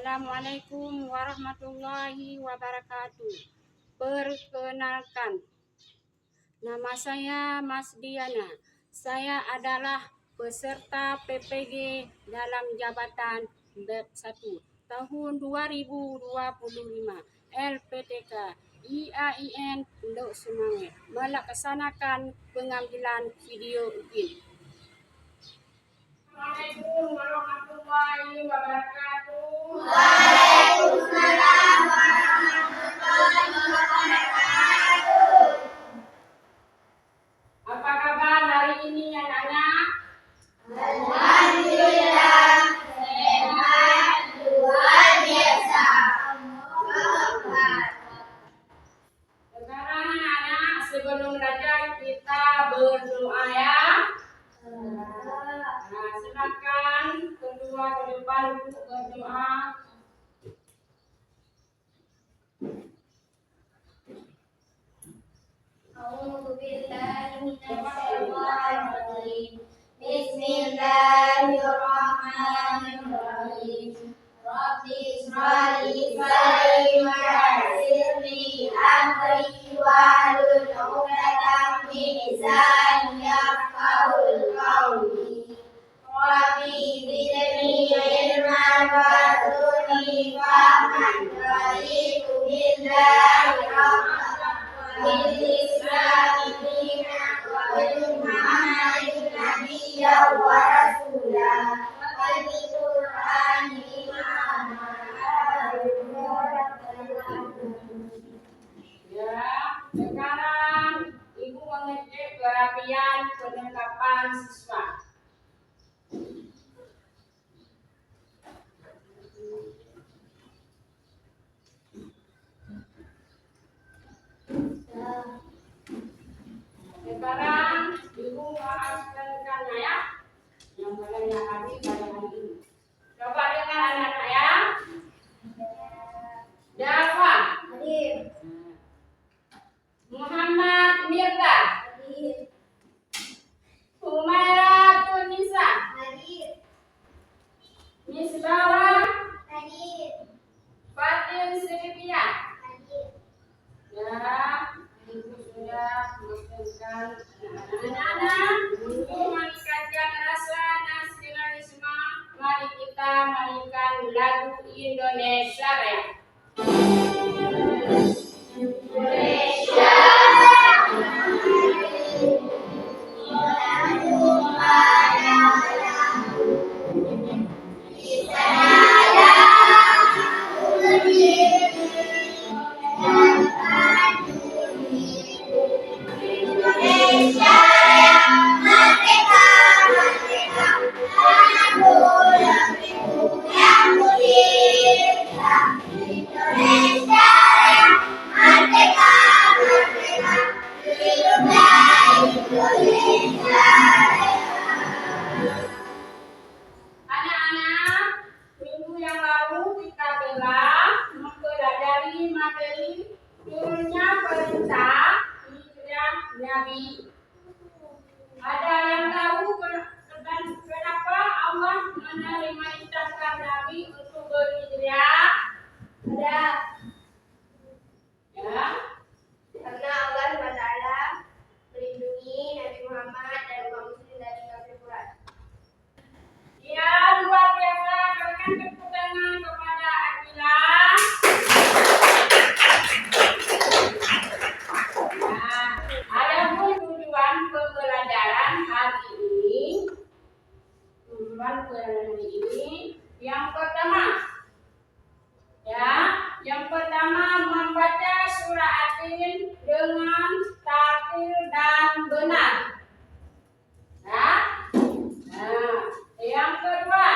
Assalamualaikum warahmatullahi wabarakatuh. Perkenalkan, nama saya Mas Diana. Saya adalah peserta PPG dalam jabatan BEP 1 tahun 2025 LPTK IAIN Pondok Semangat melaksanakan pengambilan video UPIN. Assalamualaikum warahmatullahi wabarakatuh. Waalaikumsalam warahmatullahi wabarakatuh. Apa kabar hari ini anak-anak? Alhamdulillah, sehat luar biasa. Sekarang anak-anak, sebelum belajar kita berdoa ya. Nah, silakan kedua ke depan untuk berdoa. A'udzu billahi minasyaitonir rajim. Bismillahirrahmanirrahim. Rabbi ishrah li sadri wa yassir li amri wahlul 'uqdatam min lisani yafqahul qawli. Rabbi zidni ilman warzuqni fahman raditu billahi rabban bil islami dinan wa bil muhammadin nabiyyan wa rasulah wa bil qur'ani imama. Ya, sekarang Ibu mengecek kerapian perlengkapan siswa. Sekarang Ibu mengajarkan ya, yang mulainya hari pada hari ini. Coba dengar anak-anak ya. Dafa, Hadir. Muhammad Mirza, Hadir. Humaira Tunisa, Hadir. Misbah, Hadir. Fatin Sylvia. Hadir. Ya, Ibu sudah mengajarkan anak-anak untuk meningkatkan rasa nasionalisme. Mari kita mainkan lagu Indonesia Raya. Indonesia Anak-anak, minggu yang lalu kita telah mempelajari materi turunnya perintah hijrah Nabi. Ada yang tahu kenapa Allah memerintahkan Nabi untuk berhijrah? ada Ya, karena Allah SWT melindungi Nabi Muhammad dan umat muslim dari kafir Quraisy. ya luar biasa. Berikan tepuk tangan kepada Akila. Nah, adapun tujuan pembelajaran hari ini, yang pertama membaca surah Atin dengan tartil dan benar. Ya. Nah, yang kedua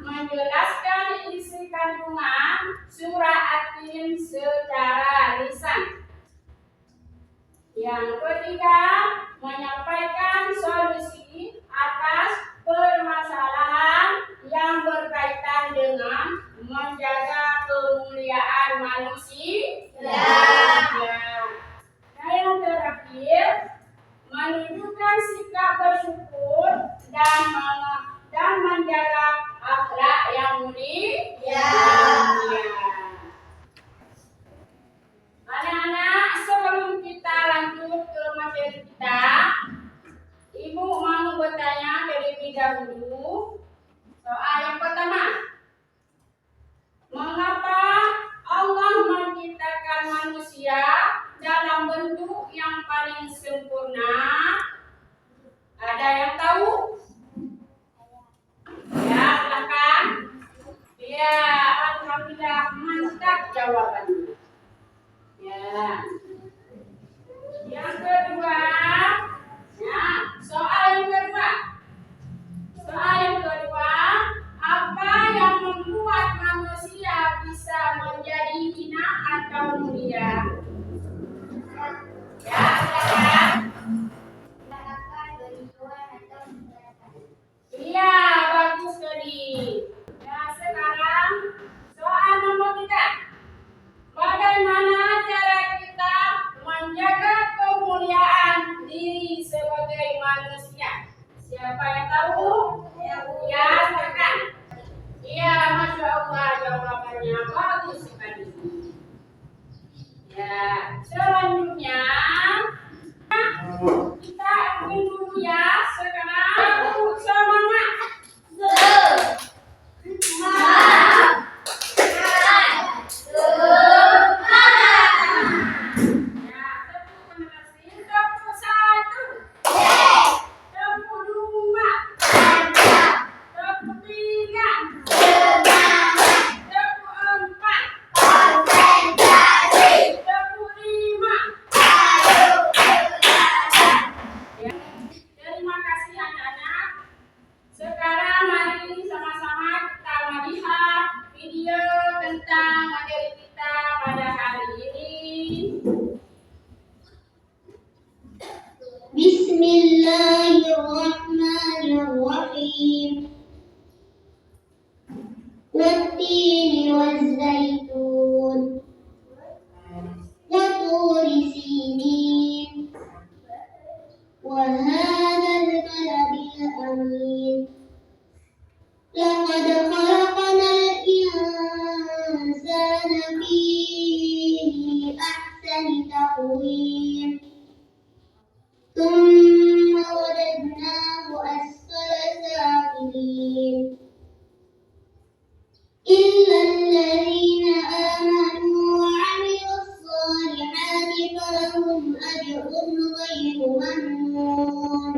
menjelaskan isi kandungan surah Atin secara lisan. Yang ketiga, menyampaikan solusi atas permasalahan yang berkaitan dengan menjaga kemuliaan manusia. Nah, yang terakhir, menunjukkan sikap bersyukur dan menjaga akhlak yang mulia. Anak-anak, sebelum kita lanjut ke materi kita, Ibu mau bertanya terlebih dahulu. Soal yang pertama, mengapa Allah menciptakan manusia dalam bentuk yang paling sempurna? Ada yang tahu? Ya, silakan. Ya, alhamdulillah, mantap jawabannya. Ya. Yang kedua, ya, soal yang kedua. Soal yang kedua, apa yang membuat manusia bisa menjadi hina atau mulia? Ya, silakan. Iya, bagus sekali. Ya, sekarang soal nomor 3. Bagaimana cara kita menjaga kemuliaan diri sebagai manusia? Siapa yang tahu? Ya, silakan. Iya, Masya Allah, jawabannya bagus sekali. Ya, selanjutnya kita ambil dulu ya. Sekarang semangat. Terima kasih anak-anak. Sekarang mari sama-sama kita melihat video tentang materi kita pada hari ini. Bismillahirrahmanirrahim. Wattini wazzaitun wa turi sinin wa hadzal baladil amin. Laqad khalaqnal insana fi ahsani taqwim. Thumma radadnahu asfala safilin. إلا الذين آمنوا وعملوا الصالحات فلهم أجر غير ممنون.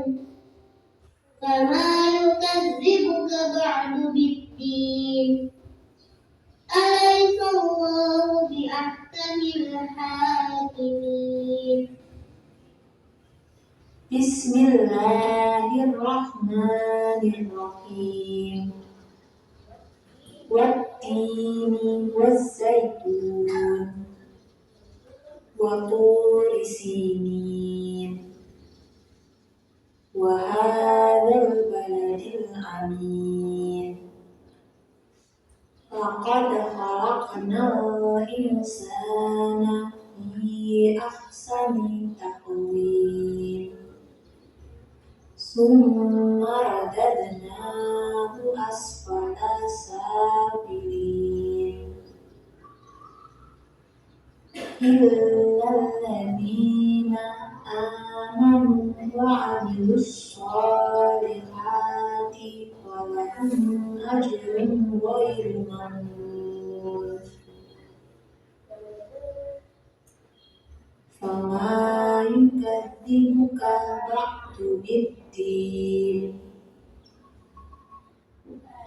فما يكذبك بعد بالدين. أليس الله بأحكم الحاكمين. Bismillahirrahmanirrahim. Wattini wazzaitun wa turi sinin wa hadzal baladil amin. Laqad khalaqnal insana fi ahsani taqwim. Summa radadnahu asfala safilin. Illal ladzina amanu wa 'amilus sholihati falahum ajrun ghairu mamnun. Fama yukadzibuka ba'du biddin.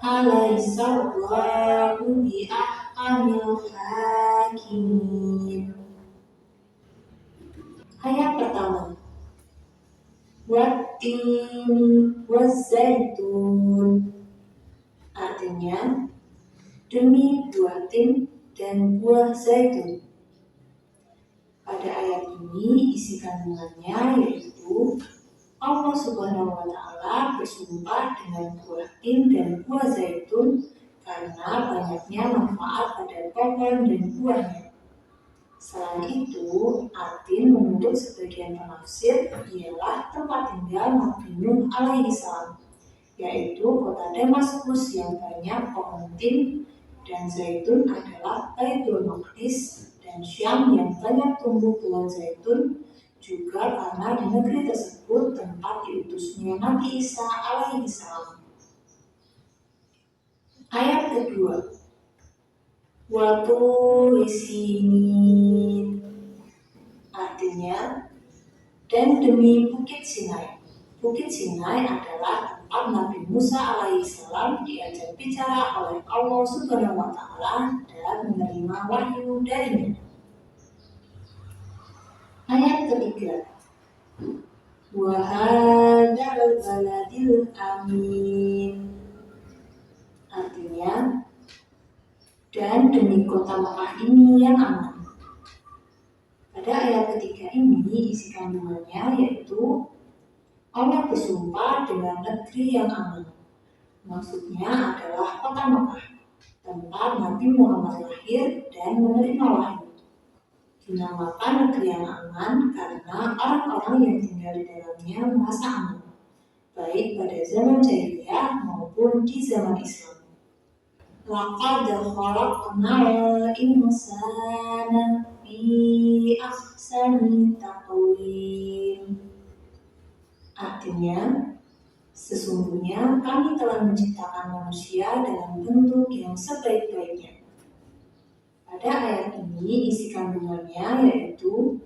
Alaysa Allahu biahkamil hakimin. Ayat pertama. Wattini wazzaitun. Artinya, demi buah tin dan buah zaitun. Pada ayat ini isi kandungannya yaitu Allah Subhanahu wa Ta'ala bersumpah dengan buah tin dan buah zaitun karena banyaknya manfaat pada pohon dan buahnya. Selain itu, Atin menurut sebagian penafsir ialah tempat tinggal Nabi Nuh alaihi salam yaitu kota Damaskus yang banyak pohon tin dan zaitun adalah Baitul Maqdis, dan Syam yang banyak tumbuh pohon zaitun juga karena di negeri tersebut tempat diutusnya Nabi Isa alaihi salam. Ayat kedua, Waturi Sinin, artinya dan demi Bukit Sinai. Bukit Sinai adalah tempat Nabi Musa alaihissalam diajak bicara oleh Allah Subhanahu wa Ta'ala dan menerima wahyu darinya. Ayat ketiga, Wahadal baladil amin, artinya dan demi kota Mekah ini yang aman. Pada ayat ketiga ini isi kandungannya yaitu Allah bersumpah dengan negeri yang aman. Maksudnya adalah kota Mekah, tempat Nabi Muhammad lahir dan menerima wahyu. Dinamakan negeri yang aman karena orang-orang yang tinggal di dalamnya merasa aman, baik pada zaman jahiliyah maupun di zaman Islam. Laqad khalaqnal insana fi ahsani taqwim. Artinya, sesungguhnya kami telah menciptakan manusia dalam bentuk yang sebaik-baiknya. Pada ayat ini isi kandungannya yaitu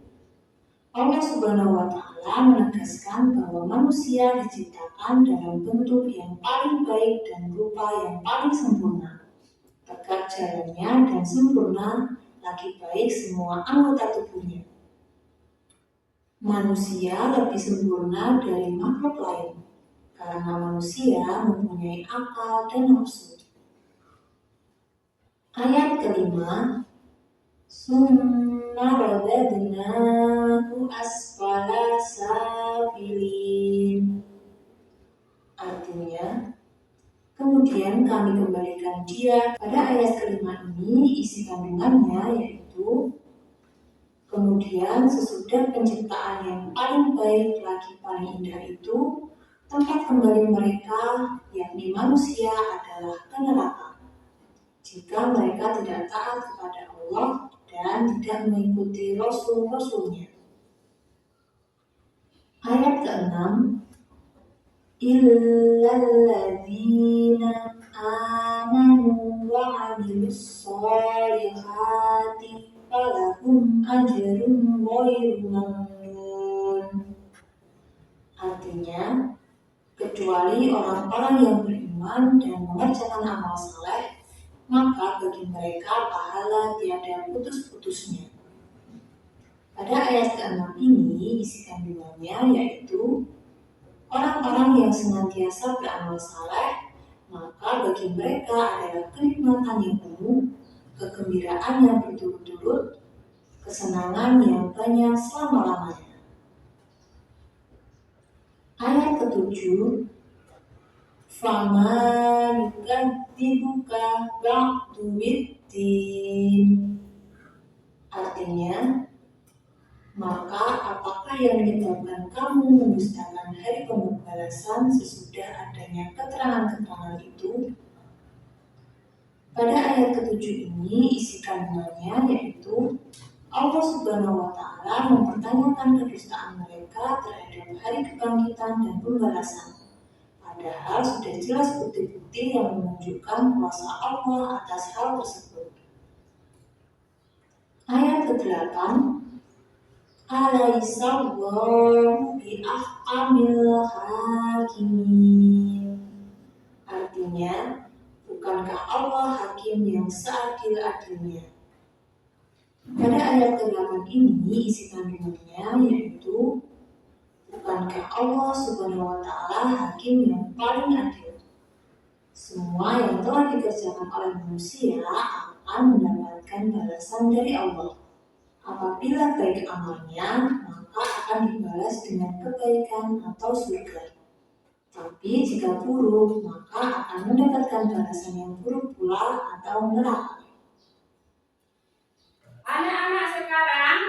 Allah Subhanahu wa Ta'ala menegaskan bahwa manusia diciptakan dalam bentuk yang paling baik dan rupa yang paling sempurna. Tegak jalannya dan sempurna lagi baik semua anggota tubuhnya. Manusia lebih sempurna dari makhluk lain karena manusia mempunyai akal dan nafsu. Ayat kelima, Summa radadnahu asfala safilin, artinya kemudian kami kembalikan dia. Pada ayat kelima ini isi kandungannya yaitu kemudian sesudah penciptaan yang paling baik lagi paling indah itu, tempat kembali mereka yakni manusia adalah ke neraka jika mereka tidak taat kepada Allah dan tidak mengikuti Rasul-Rasulnya. Ayat ke-6, Illalladzina amanu wa amilus solihati falahum ajrun ghairu mamnun. Artinya, kecuali orang-orang yang beriman dan mengerjakan amal saleh, maka bagi mereka pahala tiada putus-putusnya. Pada ayat ke-6 ini isi kandungannya yaitu orang-orang yang senantiasa beramal saleh, maka bagi mereka adalah kenikmatan yang penuh, kegembiraan yang berturut-turut, kesenangan yang banyak selama-lamanya. Ayat ke-7, Fama yukadzibuka ba'du biddin, artinya maka apakah yang menyebabkan kamu mendustakan hari pembalasan sesudah adanya keterangan-keterangan itu? Pada ayat ke-7 ini isi kandungannya yaitu Allah Subhanahu wa Ta'ala mempertanyakan kedustaan mereka terhadap hari kebangkitan dan pembalasan. Padahal sudah jelas bukti-bukti yang menunjukkan kuasa Allah atas hal tersebut. Ayat ke-8, Alaihissallahu bi'ahkamil hakimin, artinya bukankah Allah hakim yang seadil-adilnya. Pada ayat ke-8 ini isi kandungannya yaitu bukankah Allah Subhanahu wa Ta'ala hakim yang paling adil. Semua yang telah dikerjakan oleh manusia akan mendapatkan balasan dari Allah. Apabila baik amalnya, maka akan dibalas dengan kebaikan atau surga. Tapi jika buruk, maka akan mendapatkan balasan yang buruk pula atau neraka. Anak-anak sekarang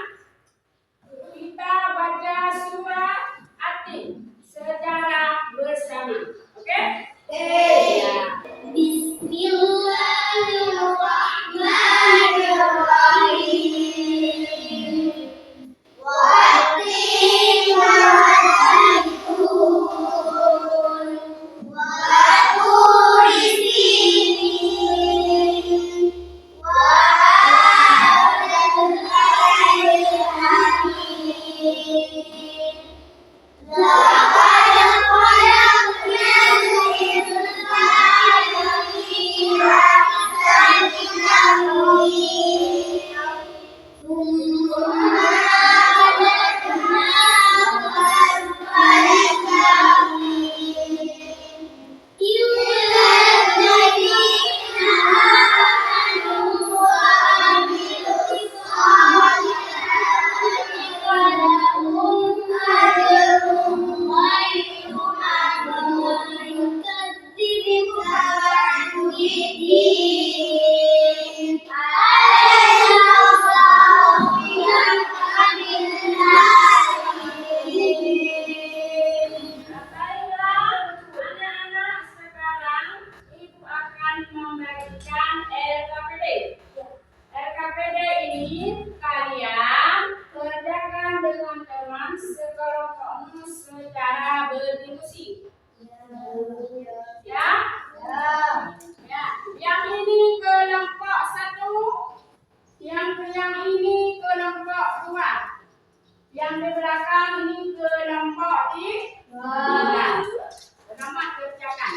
kita baca surah At-Tin secara bersama. Oke? Oke? Ya. Bismillahirrahmanirrahim. Wattin wazzaitun wa turi sinin wa hadzal baladi hakim. Laqad khalaqnal insana fi ahsani taqwim. Thumma radadnahu asfala safilin. Illa alladhina amanu wa amilus solihati falahum ajrun ghairu mamnun. Yukadzibuka ba'did-din. Alayhisallahu bihamdillahil. Baiklah, anak-anak, sekarang Ibu akan membagikan LKPD. LKPD ini kalian kerjakan dengan teman sekelompokmu secara berdiskusi. Ya? Ya. Yang ini kelompok 1, yang ini kelompok 2. Yang di belakang ini kelompok 3. Selamat kerjakan.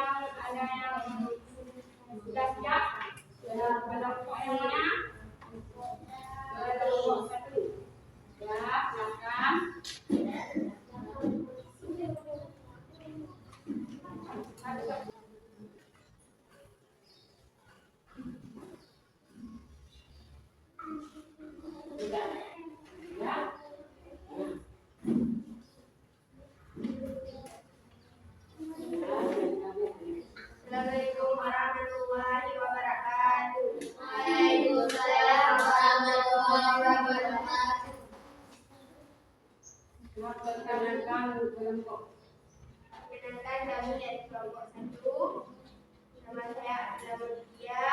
ada yang sudah siap? Sudah kelompok yang mana? Kelompok 1. Ya, silakan. Assalamualaikum warahmatullahi wabarakatuh. Waalaikumsalam warahmatullahi wabarakatuh. Perkenalkan kelompok. Perkenalkan kami dari kelompok 1. Nama saya Abdullah Mulia.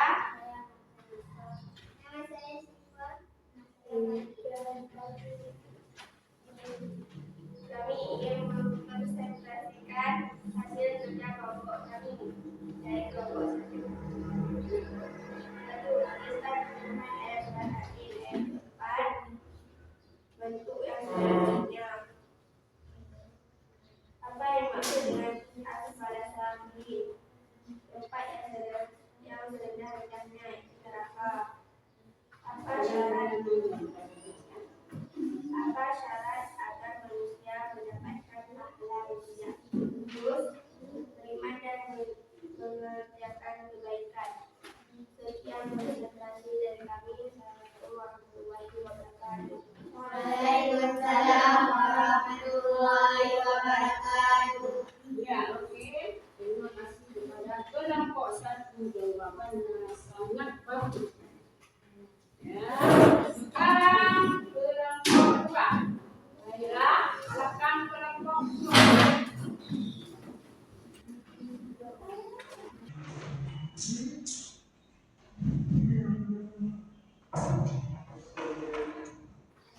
Nama saya Siva. Kami ingin mempresentasikan hasil kerja kelompok kami dari kelompok 1. Satu, tuliskan hubungan ayat terakhir ayat 4. Bentuk yang selanjutnya. Apa yang maksud dengan asal pada sapi? Tempat yang sedang rendahnya neraka. Apa syarat agar manusia mendapatkan pahala dunia? Terus beriman dan mengerjakan kebaikan. Sekian presentasi dari kami. Assalamualaikum warahmatullahi wabarakatuh. Waalaikumsalam warahmatullahi wabarakatuh. Ya, oke. Terima kasih kepada kelompok 1. Jawabannya sangat bagus. Ya, sekarang kelompok 2. Baiklah, silakan kelompok 2.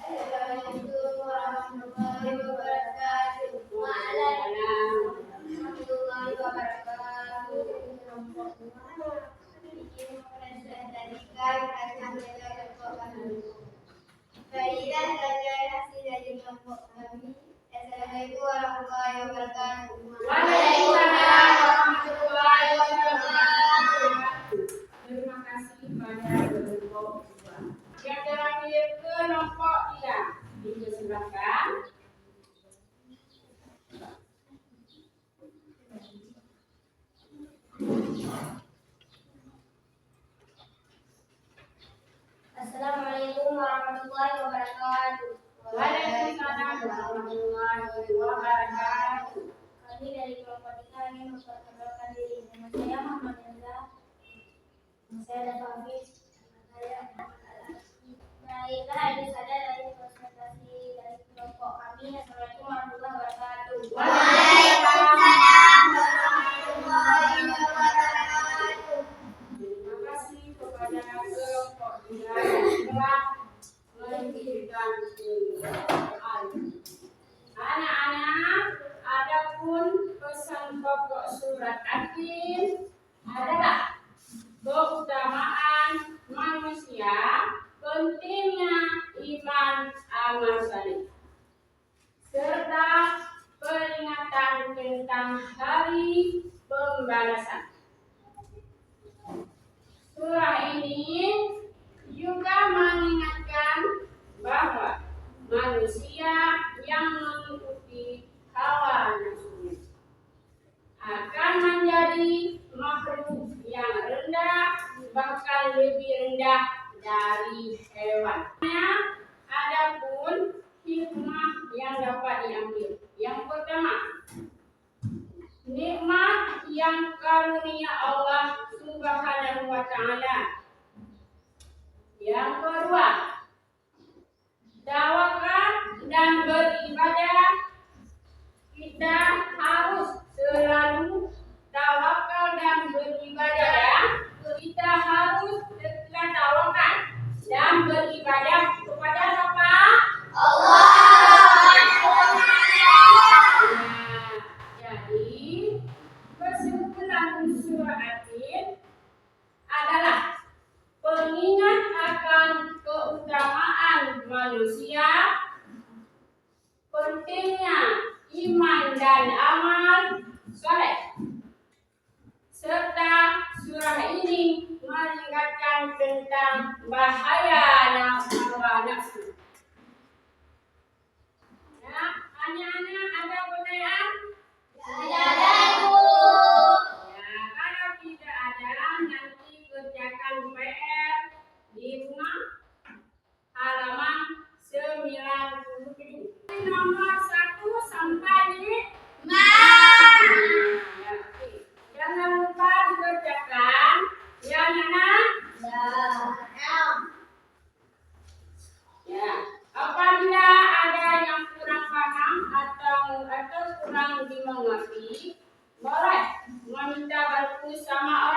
Assalamualaikum warahmatullahi wabarakatuh. Warahmatullahi wabarakatuh. Ingin mempresentasikan hasil kerja kelompok kami. Baiklah, belajar hasil dari kelompok kami. Assalamualaikum warahmatullahi wabarakatuh. Waalaikumsalam warahmatullahi wabarakatuh. Terima kasih pada kelompok 2. Yang terakhir kelompok 3. Dipersilakan. Assalamualaikum warahmatullahi wabarakatuh. Waalaikumsalam warahmatullahi wabarakatuh. Kami dari kelompok 3 ingin memperkenalkan diri. Nama saya Muhammad Reza. Nama saya Dafa Hafiz. Nama saya Muhammad Alas. Baiklah, ini saja dari presentasi dari kelompok kami. Assalamualaikum warahmatullahi wabarakatuh. Waalaikumsalam warahmatullahi wabarakatuh. Terima kasih kepada kelompok 3 yang telah memberikan penjelasan. Anak-anak, adapun pesan pokok surat At-Tin adalah keutamaan manusia, pentingnya iman amal saleh, serta peringatan tentang hari pembalasan. Surah ini juga mengingatkan bahwa manusia yang mengikuti hawa nafsunya akan menjadi makhluk yang rendah, bahkan lebih rendah dari hewan. Adapun hikmah yang dapat diambil. Yang pertama, nikmat yang karunia Allah Subhanahu wa Ta'ala. Yang kedua, tawakal dan beribadah. Kita harus selalu tawakal dan beribadah. Kita harus setelah tawakal dan beribadah kepada siapa? Allah. Jadi kesimpulan surah At-Tin adalah pengingat akan keutamaan manusia, pentingnya iman dan amal soleh, serta surah ini mengingatkan tentang bahaya hawa nafsu. Ya, anak-anak ada pertanyaan? Ada, Ibu. Ya, kalau tidak ada, nanti kerjakan PR di rumah halaman 97. Nomor 1 sampai 5. Ya, oke. Jangan lupa dikerjakan. Ya, Nana. Ya, apabila ada yang kurang paham atau kurang dimengerti, boleh meminta bantu sama